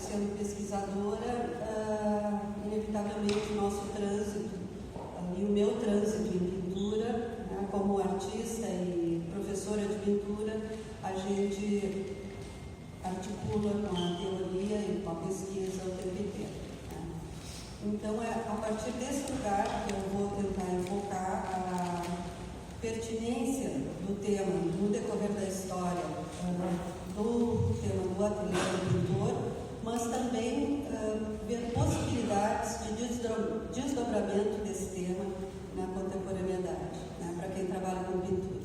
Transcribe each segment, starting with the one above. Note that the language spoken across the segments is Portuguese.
sendo pesquisadora, inevitavelmente o nosso trânsito e o meu trânsito em pintura, né, como artista e professora de pintura, a gente articula com a teoria e com a pesquisa o tempo inteiro. Né? Então, é a partir desse lugar que eu vou tentar enfocar a pertinência do tema no decorrer da história, do tema do ateliê do pintor, mas também ver possibilidades de desdobramento desse tema na contemporaneidade, né, para quem trabalha com pintura.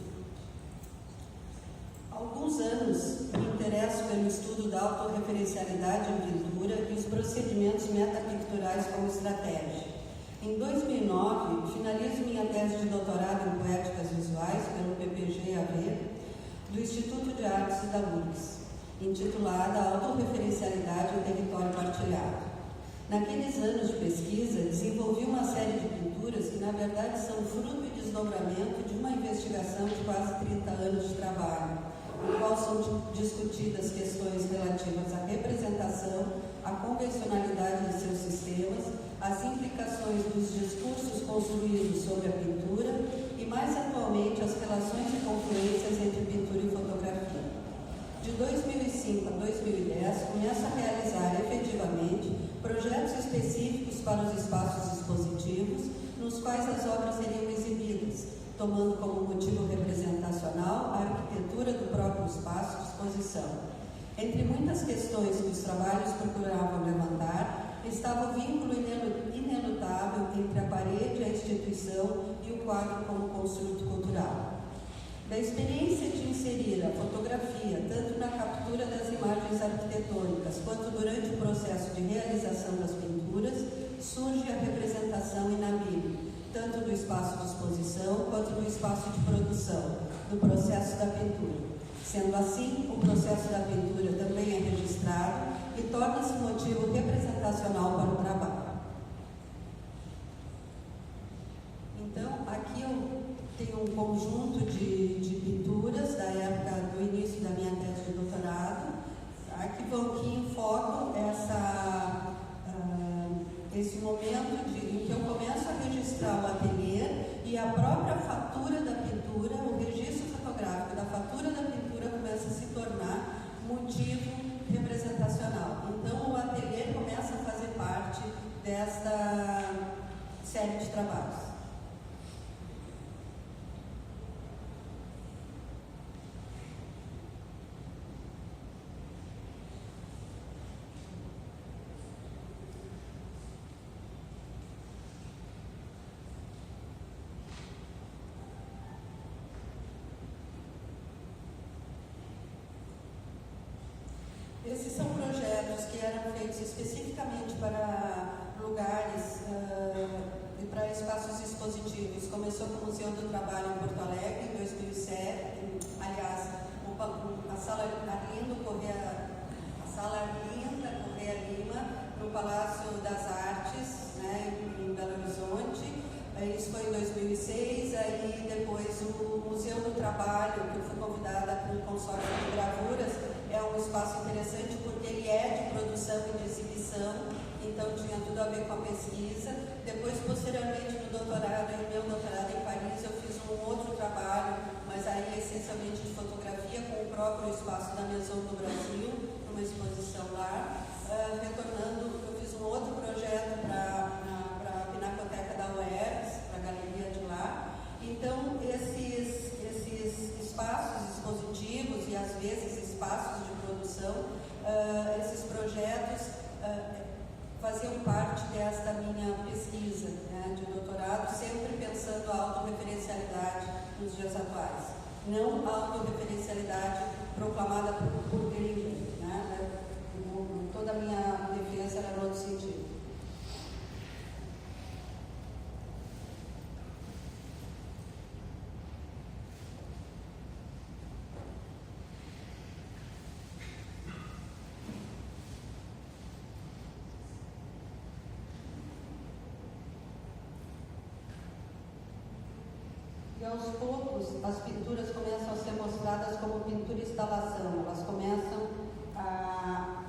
Há alguns anos me interesso pelo estudo da autorreferencialidade em pintura e os procedimentos metapicturais como estratégia. Em 2009, finalizo minha tese de doutorado em Poéticas Visuais pelo PPG-AV do Instituto de Artes da URGS, intitulada Autorreferencialidade em Território Partilhado. Naqueles anos de pesquisa, desenvolvi uma série de pinturas que, na verdade, são fruto e desdobramento de uma investigação de quase 30 anos de trabalho, no qual são discutidas questões relativas à representação, à convencionalidade de seus sistemas, as implicações dos discursos construídos sobre a pintura e, mais atualmente, as relações e confluências entre pintura e fotografia. De 2005 a 2010, começo a realizar efetivamente projetos específicos para os espaços expositivos, nos quais as obras seriam exibidas, tomando como motivo representacional a arquitetura do próprio espaço de exposição. Entre muitas questões que os trabalhos procuravam levantar, estava o vínculo inelutável entre a parede, a instituição e o quadro como construto cultural. Da experiência de inserir a fotografia, tanto na captura das imagens arquitetônicas, quanto durante o processo de realização das pinturas, surge a representação inabido, tanto do espaço de exposição, quanto do espaço de produção, do processo da pintura. Sendo assim, o processo da pintura também é registrado e torna-se motivo representacional para o trabalho. Então, aqui eu tenho um conjunto de pinturas da época do início da minha tese de doutorado, tá, que enfocam esse momento em que eu começo a registrar o ateliê e a própria fatura da pintura, o registro fotográfico da fatura da pintura começa a se tornar motivo representacional. Então, o ateliê começa a fazer parte desta série de trabalhos. Esses são projetos que eram feitos especificamente para lugares e para espaços expositivos. Começou com o Museu do Trabalho em Porto Alegre, em 2007. Aliás, a Sala Arlindo Corrêa Lima, no Palácio das Artes, né, em Belo Horizonte. Isso foi em 2006. Aí depois o Museu do Trabalho, que eu fui convidada para um consórcio de gravuras, é um espaço interessante porque ele é de produção e de exibição, então tinha tudo a ver com a pesquisa. Depois, posteriormente, no doutorado, em meu doutorado em Paris, eu fiz um outro trabalho, mas aí essencialmente de fotografia, com o próprio espaço da Maison do Brasil, numa exposição lá. Retornando, eu fiz um outro projeto para a Pinacoteca da UERGS, para a galeria de lá. Então, esses espaços expositivos e, às vezes, espaços de produção, esses projetos faziam parte desta minha pesquisa, né, de doutorado, sempre pensando a autorreferencialidade nos dias atuais, não a autorreferencialidade proclamada por Greenberg, né? Toda a minha defesa era no outro sentido. E aos poucos as pinturas começam a ser mostradas como pintura instalação, elas começam a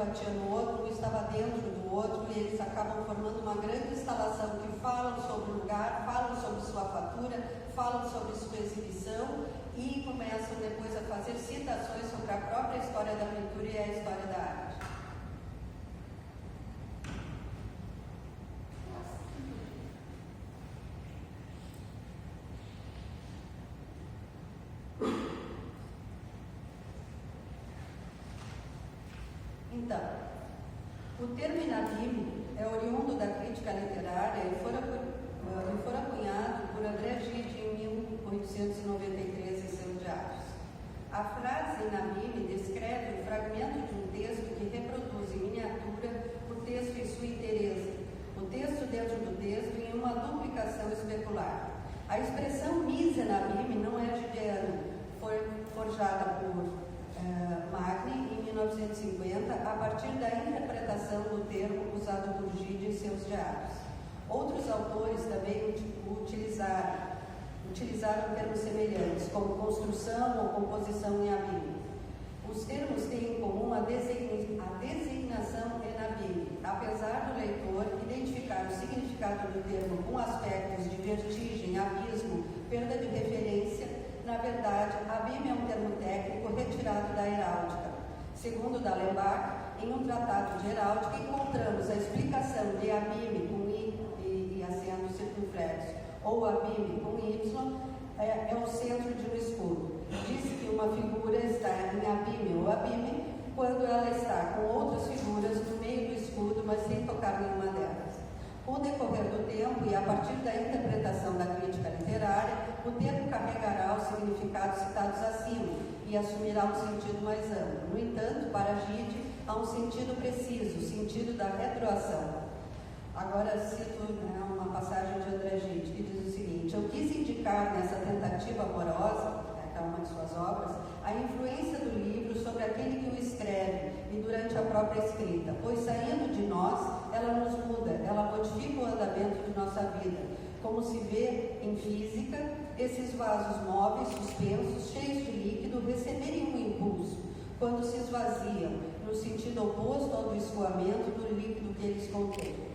batia no outro, um estava dentro do outro, e eles acabam formando uma grande instalação que falam sobre o lugar, falam sobre sua fatura, falam sobre sua exibição e começam depois a fazer citações sobre a própria história da pintura e a história da arte. Então, o termo inabime é oriundo da crítica literária e fora cunhado por André Gide em 1893 em seus diários. A frase inabime descreve o fragmento de um texto que reproduz em miniatura o texto em sua inteireza, o texto dentro do texto em uma duplicação especular. A expressão mis inabime não é gideana, foi forjada por Magni, em 1950, a partir da interpretação do termo usado por Gide em seus diários. Outros autores também utilizaram termos semelhantes, como construção ou composição em abime. Os termos têm em comum a designação em abime, apesar do leitor identificar o significado do termo com aspectos de vertigem, abismo, perda de referência. Na verdade, abime é um termo técnico retirado da heráldica. Segundo D'Alembert, em um tratado de heráldica, encontramos a explicação de abime com I e acento circunflexo, ou abime com Y, é o centro de um escudo. Diz que uma figura está em abime ou abime quando ela está com outras figuras no meio do escudo, mas sem tocar nenhuma delas. Com o decorrer do tempo e a partir da interpretação da crítica literária, o termo carregará os significados citados acima e assumirá um sentido mais amplo. No entanto, para Gide, há um sentido preciso, o sentido da retroação. Agora cito uma passagem de André Gide, que diz o seguinte: eu quis indicar nessa tentativa amorosa, que é uma de suas obras, a influência do livro sobre aquele que o escreve e durante a própria escrita, pois saindo de nós, ela nos muda, ela modifica o andamento de nossa vida. Como se vê em física, esses vasos móveis, suspensos, cheios de líquido, receberem um impulso quando se esvaziam, no sentido oposto ao do escoamento do líquido que eles contêm.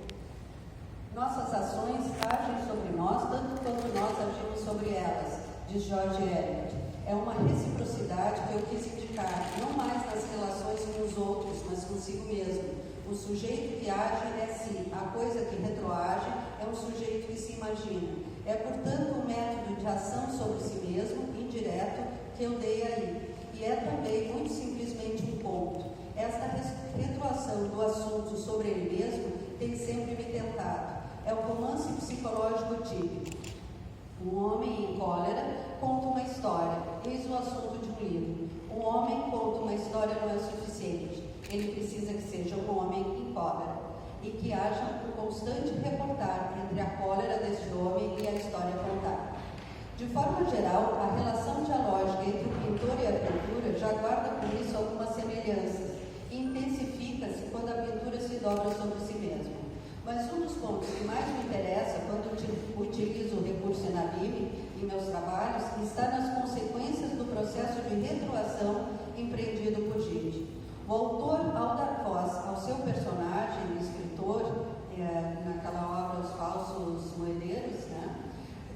Nossas ações agem sobre nós tanto quanto nós agimos sobre elas, diz George Eliot. É uma reciprocidade que eu quis indicar, não mais nas relações com os outros, mas consigo mesmo. O sujeito que age é si, a coisa que retroage é um sujeito que se imagina. É, portanto, um método de ação sobre si mesmo, indireto, que eu dei aí. E é também, muito simplesmente, um ponto. Esta retroação do assunto sobre ele mesmo tem sempre me tentado. É o romance psicológico típico. Um homem em cólera conta uma história, eis o assunto de um livro. Um homem conta uma história não é suficiente. Ele precisa que seja um homem em cólera e que haja um constante reportar entre a cólera deste homem e a história contada. De forma geral, a relação dialógica entre o pintor e a pintura já guarda com isso algumas semelhanças e intensifica-se quando a pintura se dobra sobre si mesma. Mas um dos pontos que mais me interessa quando utilizo o recurso inabime em meus trabalhos está nas consequências do processo de retroação empreendido por Gide. O autor, ao dar voz ao seu personagem, o escritor, naquela obra Os Falsos Moedeiros,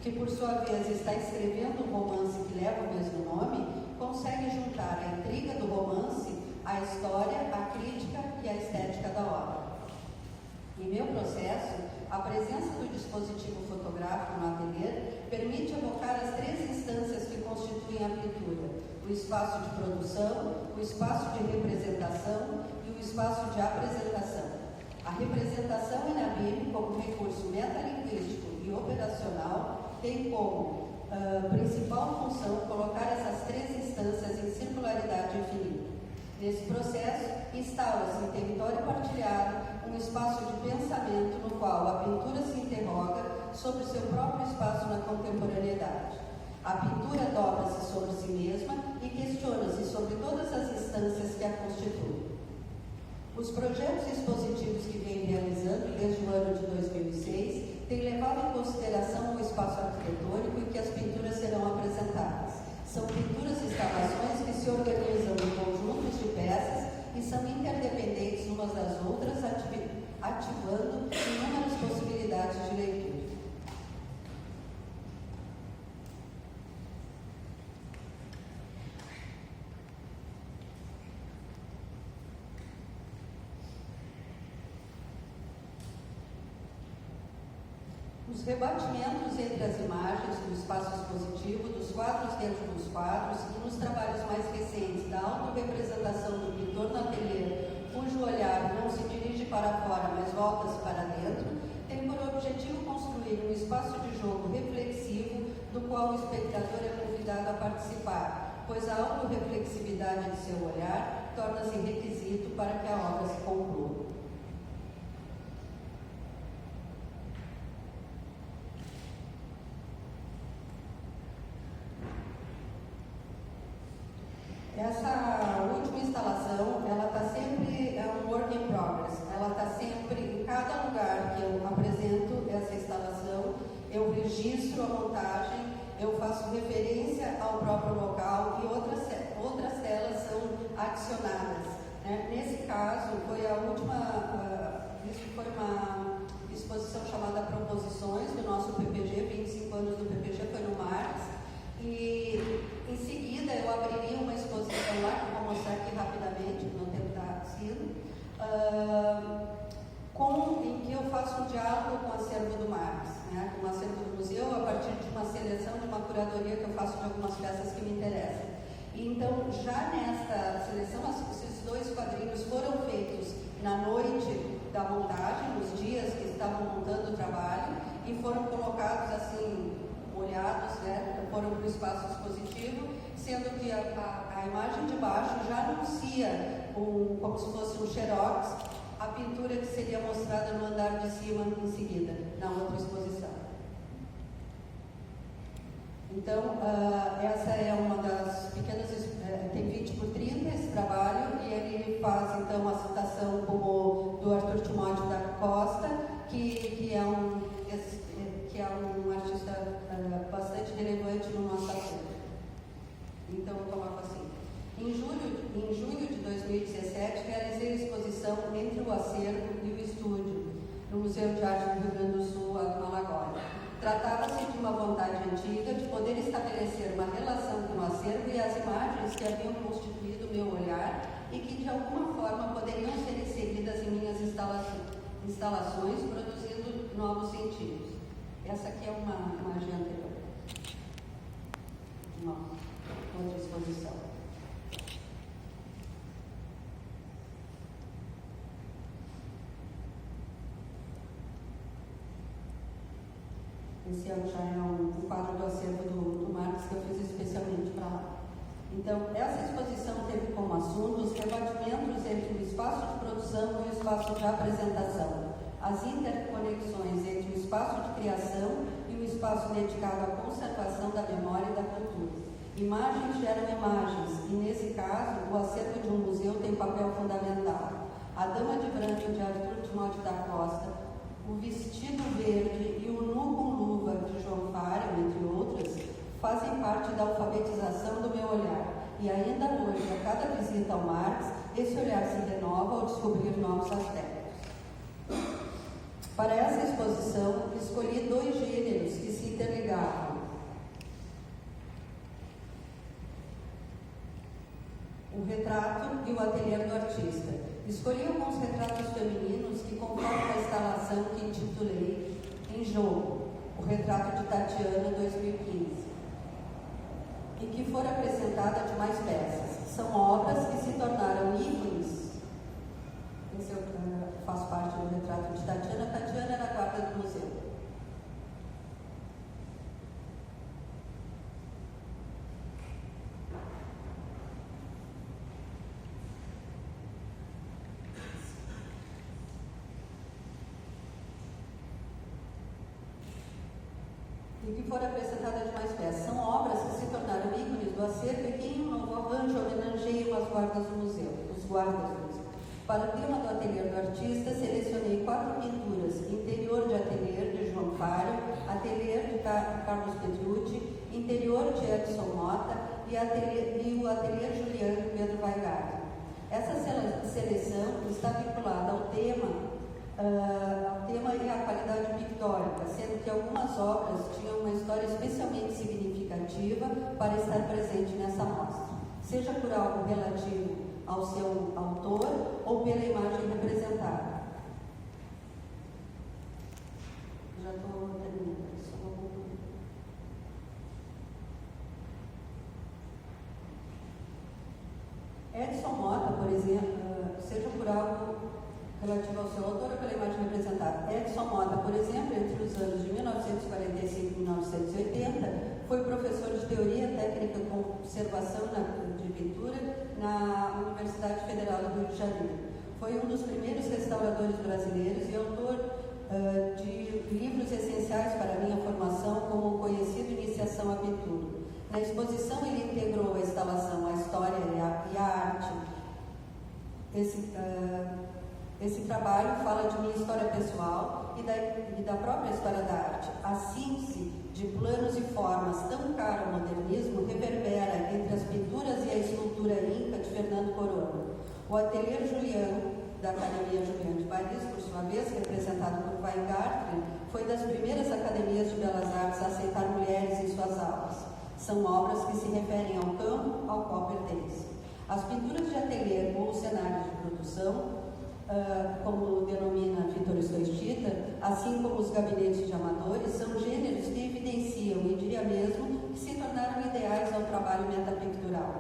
que por sua vez está escrevendo um romance que leva o mesmo nome, consegue juntar a intriga do romance, a história, a crítica e a estética da obra. Em meu processo, a presença do dispositivo fotográfico no ateliê permite evocar as três instâncias que constituem a pintura: o espaço de produção, o espaço de representação e o espaço de apresentação. A representação inabime, como recurso metalinguístico e operacional, tem como principal função colocar essas três instâncias em circularidade infinita. Nesse processo, instala-se em território partilhado um espaço de pensamento no qual a pintura se interroga sobre seu próprio espaço na contemporaneidade. A pintura dobra-se sobre si mesma e questiona-se sobre todas as instâncias que a constituem. Os projetos expositivos que venho realizando desde o ano de 2006 têm levado em consideração o espaço arquitetônico em que as pinturas serão apresentadas. São pinturas e instalações que se organizam em conjuntos de peças e são interdependentes umas das outras, ativando inúmeras possibilidades de leitura. Os rebatimentos entre as imagens do espaço expositivo, dos quadros dentro dos quadros e nos trabalhos mais recentes da autorrepresentação do pintor no ateliê, cujo olhar não se dirige para fora, mas volta-se para dentro, tem por objetivo construir um espaço de jogo reflexivo do qual o espectador é convidado a participar, pois a autorreflexividade de seu olhar torna-se requisito para que a obra se conclua. Essa última instalação, ela está sempre, é um work in progress, ela está sempre, em cada lugar que eu apresento essa instalação, eu registro a montagem, eu faço referência ao próprio local e outras telas são adicionadas. Né? Nesse caso, foi a última, isso foi uma exposição chamada Proposições do nosso PPG, 25 anos do PPG, foi no Marx. E em seguida eu abriria uma exposição lá, que eu vou mostrar aqui rapidamente, não tempo está sendo, em que eu faço um diálogo com o acervo do Marx, né, com o acervo do museu, a partir de uma seleção, de uma curadoria que eu faço de algumas peças que me interessam. E então, já nesta seleção, esses dois quadrinhos foram feitos na noite da montagem, nos dias que estavam montando o trabalho, e foram colocados assim, olhados, né, foram para o espaço expositivo, sendo que a imagem de baixo já anuncia, como se fosse um xerox, a pintura que seria mostrada no andar de cima em seguida, na outra exposição. Então, essa é uma das pequenas, tem 20 por 30 esse trabalho, e ele faz então a citação como do Arthur Timóteo da Costa, que é um artista bastante relevante no nosso acervo. Então, eu coloco assim. Em junho de 2017, realizei a exposição Entre o Acervo e o Estúdio, no Museu de Arte do Rio Grande do Sul, aqui no Alagoas. Tratava-se de uma vontade antiga de poder estabelecer uma relação com o acervo e as imagens que haviam constituído meu olhar e que, de alguma forma, poderiam ser inseridas em minhas instalações, produzindo novos sentidos. Essa aqui é uma agenda, uma outra exposição. Esse ano já é um quadro do acervo do Marx que eu fiz especialmente para lá. Então, essa exposição teve como assunto os rebatimentos entre o espaço de produção e o espaço de apresentação, as interconexões entre o espaço de criação e o espaço dedicado à conservação da memória e da cultura. Imagens geram imagens, e nesse caso, o acervo de um museu tem papel fundamental. A Dama de Branco, de Arthur Timóteo da Costa, o Vestido Verde e o Nu com Luva, de João Fário, entre outras, fazem parte da alfabetização do meu olhar. E ainda hoje, a cada visita ao Marx, esse olhar se renova ao descobrir novos aspectos. Para essa exposição, escolhi dois gêneros que se interligavam. O retrato e o ateliê do artista. Escolhi alguns retratos femininos que compõem a instalação que intitulei Em Jogo, o retrato de Tatiana 2015, e que for apresentada de mais peças. São obras que se tornaram ícones. Esse eu faço parte do retrato de Tatiana. Tatiana era a guarda do museu. E que foram apresentadas de mais peças. São obras que se tornaram ícones do acervo e que em um novo arranjo homenageiam as guardas do museu, os guardas do museu. Para o tema do ateliê do artista, selecionei 4 pinturas: Interior de Ateliê, de João Fário, Ateliê de Carlos Petrucci, Interior de Edson Mota e o Ateliê Juliano de Pedro Weingart. Essa seleção está vinculada ao tema e à qualidade pictórica, sendo que algumas obras tinham uma história especialmente significativa para estar presente nessa mostra, seja por algo relativo ao seu autor ou pela imagem representada. Já estou terminando. Edson Mota, por exemplo, seja por algo relativo ao seu autor ou pela imagem representada. Edson Mota, por exemplo, entre os anos de 1945 e 1980, foi professor de Teoria Técnica e Conservação de Pintura na Universidade Federal do Rio de Janeiro. Foi um dos primeiros restauradores brasileiros e autor de livros essenciais para a minha formação, como o conhecido Iniciação à Pintura. Na exposição, ele integrou a instalação, a história e a arte. Esse trabalho fala de minha história pessoal e da própria história da arte. A síntese de planos e formas tão cara ao modernismo reverbera entre as pinturas e a escultura inca de Fernando Corona. O Ateliê Juliano, da Academia Juliano de Paris, por sua vez, representado por Weingarten, foi das primeiras academias de belas artes a aceitar mulheres em suas aulas. São obras que se referem ao campo ao qual pertence. As pinturas de ateliê ou cenários de produção, como denomina Vitor Stoichita, assim como os gabinetes de amadores, são gêneros que evidenciam, e diria mesmo, que se tornaram ideais ao trabalho metapictural,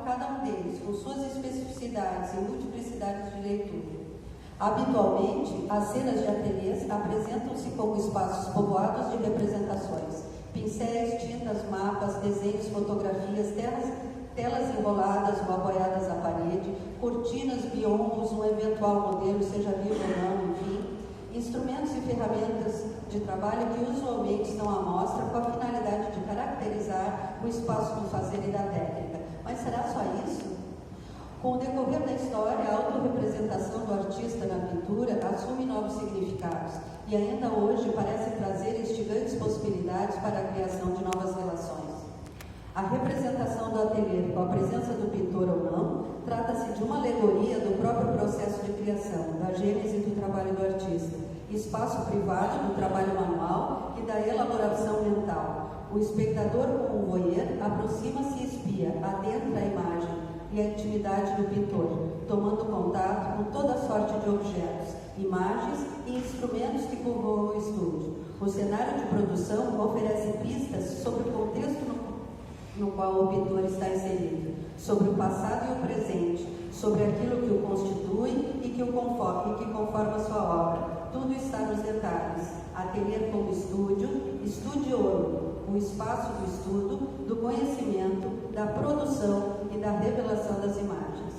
cada um deles com suas especificidades e multiplicidades de leitura. Habitualmente, as cenas de ateliês apresentam-se como espaços povoados de representações, pincéis, tintas, mapas, desenhos, fotografias, telas enroladas ou apoiadas à parede, cortinas, biombos, um eventual modelo, seja vivo ou não, enfim, instrumentos e ferramentas de trabalho que usualmente estão à mostra com a finalidade de caracterizar o espaço do fazer e da técnica. Mas será só isso? Com o decorrer da história, a autorrepresentação do artista na pintura assume novos significados e ainda hoje parece trazer instigantes possibilidades para a criação de novas relações. A representação do ateliê com a presença do pintor ou não, trata-se de uma alegoria do próprio processo de criação, da gênese do trabalho do artista, espaço privado do trabalho manual e da elaboração mental. O espectador, como um voyeur, aproxima-se e espia, adentra a imagem e a intimidade do pintor, tomando contato com toda sorte de objetos, imagens e instrumentos que povoam o estúdio. O cenário de produção oferece pistas sobre o contexto no qual o pintor está inserido, sobre o passado e o presente, sobre aquilo que o constitui e que conforma sua obra. Tudo está nos detalhes. Ateliê como estúdio, estúdio, o espaço do estudo, do conhecimento, da produção e da revelação das imagens.